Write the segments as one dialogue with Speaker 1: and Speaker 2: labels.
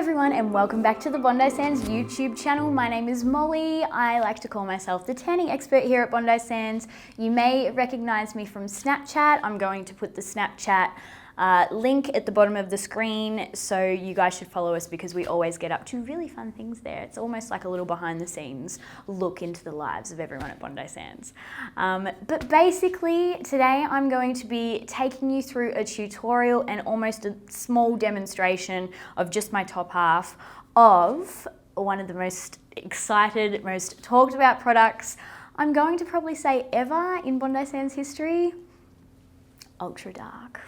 Speaker 1: everyone and welcome back to the Bondi Sands YouTube channel. My name is Molly. I like to call myself the tanning expert here at Bondi Sands. You may recognize me from Snapchat. I'm going to put the Snapchat link at the bottom of the screen, so you guys should follow us because we always get up to really fun things there. It's almost like a little behind the scenes look into the lives of everyone at Bondi Sands. But basically today I'm going to be taking you through a tutorial and almost a small demonstration of just my top half of one of the most excited, most talked about products, I'm going to probably say ever in Bondi Sands history, Ultra Dark.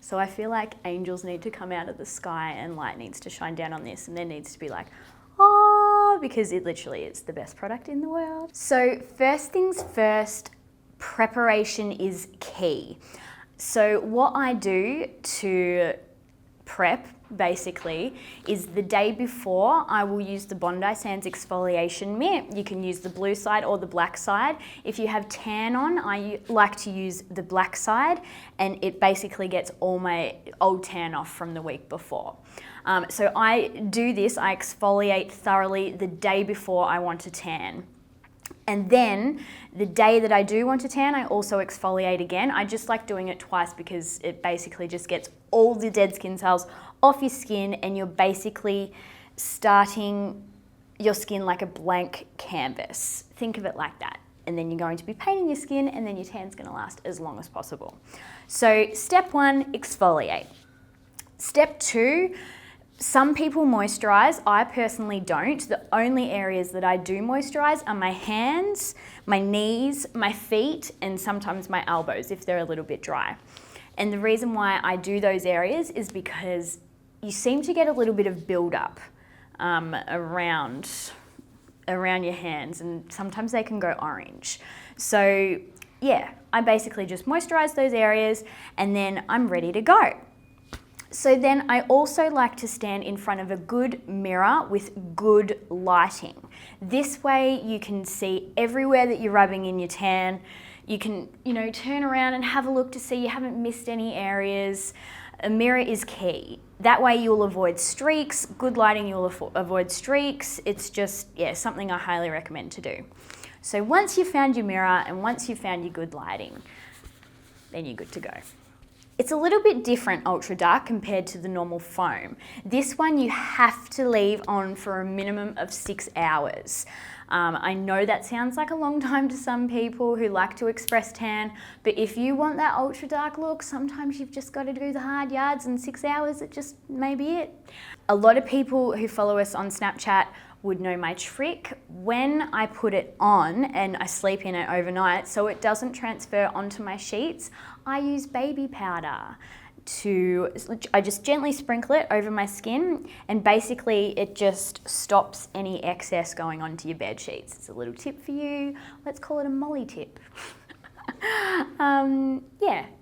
Speaker 1: So I feel like angels need to come out of the sky and light needs to shine down on this, and there needs to be like, oh, because it literally is the best product in the world. So first things first, preparation is key. So what I do to prep basically is the day before I will use the Bondi Sands exfoliation mitt. You can use the blue side or the black side. If you have tan on, I like to use the black side, and it basically gets all my old tan off from the week before. So I do this, I exfoliate thoroughly the day before I want to tan. And then the day that I do want to tan, I also exfoliate again. I just like doing it twice because it basically just gets all the dead skin cells off your skin, and you're basically starting your skin like a blank canvas. Think of it like that. And then you're going to be painting your skin, and then your tan's going to last as long as possible. So step one, exfoliate. Step two, some people moisturize, I personally don't. The only areas that I do moisturize are my hands, my knees, my feet, and sometimes my elbows if they're a little bit dry. And the reason why I do those areas is because you seem to get a little bit of buildup around your hands, and sometimes they can go orange. So yeah, I basically just moisturize those areas and then I'm ready to go. So then I also like to stand in front of a good mirror with good lighting. This way you can see everywhere that you're rubbing in your tan. You can, turn around and have a look to see you haven't missed any areas. A mirror is key. That way you'll avoid streaks. Good lighting, you'll avoid streaks. It's just, something I highly recommend to do. So once you've found your mirror and once you've found your good lighting, then you're good to go. It's a little bit different, Ultra Dark, compared to the normal foam. This one you have to leave on for a minimum of 6 hours. I know that sounds like a long time to some people who like to express tan, but if you want that Ultra Dark look, sometimes you've just got to do the hard yards, and 6 hours, it just may be it. A lot of people who follow us on Snapchat would know my trick. When I put it on and I sleep in it overnight so it doesn't transfer onto my sheets, I use baby powder. I just gently sprinkle it over my skin, and basically it just stops any excess going onto your bed sheets. It's a little tip for you. Let's call it a Molly tip.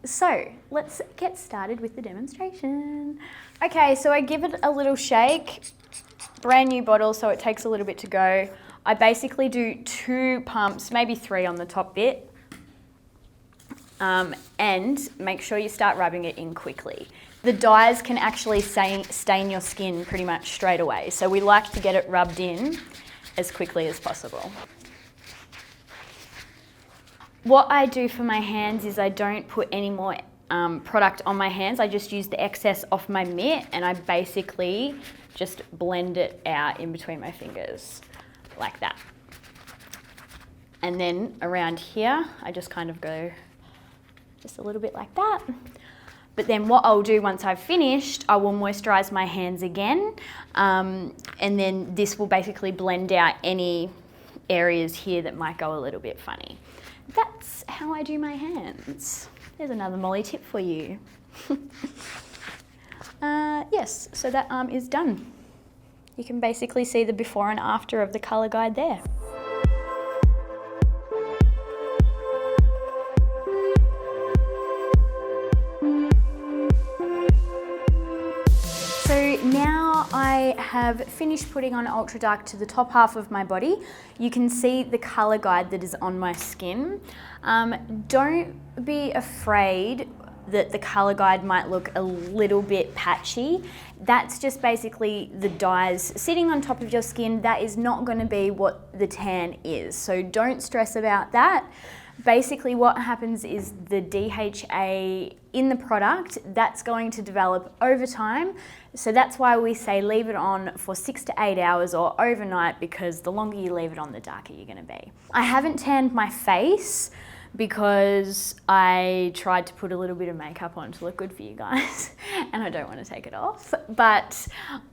Speaker 1: So let's get started with the demonstration. Okay, so I give it a little shake. Brand new bottle, so it takes a little bit to go. I basically do 2 pumps, maybe 3 on the top bit. And make sure you start rubbing it in quickly. The dyes can actually stain your skin pretty much straight away, so we like to get it rubbed in as quickly as possible. What I do for my hands is I don't put any more product on my hands. I just use the excess off my mitt, and I basically just blend it out in between my fingers like that. And then around here, I just kind of go just a little bit like that. But then what I'll do once I've finished, I will moisturize my hands again. And then this will basically blend out any areas here that might go a little bit funny. That's how I do my hands. There's another Molly tip for you. Yes, so that arm is done. You can basically see the before and after of the color guide there. So now I have finished putting on Ultra Dark to the top half of my body. You can see the color guide that is on my skin. Don't be afraid that the color guide might look a little bit patchy, that's just basically the dyes sitting on top of your skin. That is not going to be what the tan is, so don't stress about that. Basically what happens is the DHA in the product, that's going to develop over time. So that's why we say leave it on for 6 to 8 hours or overnight, because the longer you leave it on, the darker you're going to be. I haven't tanned my face because I tried to put a little bit of makeup on to look good for you guys and I don't want to take it off. But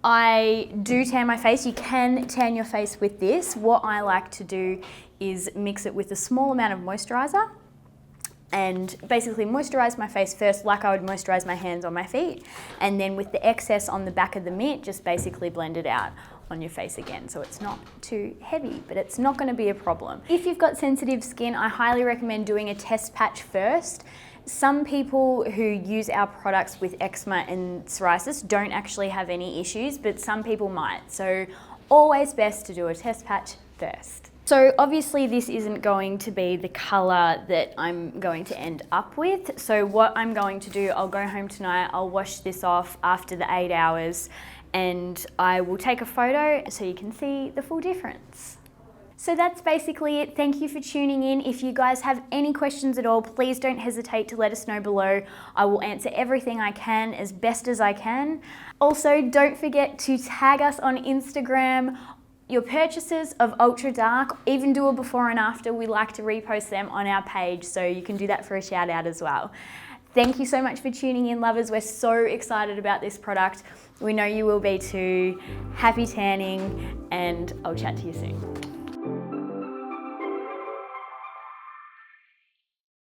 Speaker 1: I do tan my face. You can tan your face with this. What I like to do is mix it with a small amount of moisturizer and basically moisturize my face first like I would moisturize my hands on my feet, and then with the excess on the back of the mitt, just basically blend it out on your face again, so it's not too heavy, but it's not going to be a problem. If you've got sensitive skin, I highly recommend doing a test patch first. Some people who use our products with eczema and psoriasis don't actually have any issues, but some people might, so always best to do a test patch first. So obviously this isn't going to be the colour that I'm going to end up with. So what I'm going to do, I'll go home tonight, I'll wash this off after the 8 hours, and I will take a photo so you can see the full difference. So that's basically it. Thank you for tuning in. If you guys have any questions at all, please don't hesitate to let us know below. I will answer everything I can as best as I can. Also, don't forget to tag us on Instagram your purchases of Ultra Dark, even do a before and after. We like to repost them on our page, so you can do that for a shout out as well. Thank you so much for tuning in, lovers. We're so excited about this product. We know you will be too. Happy tanning, and I'll chat to you soon.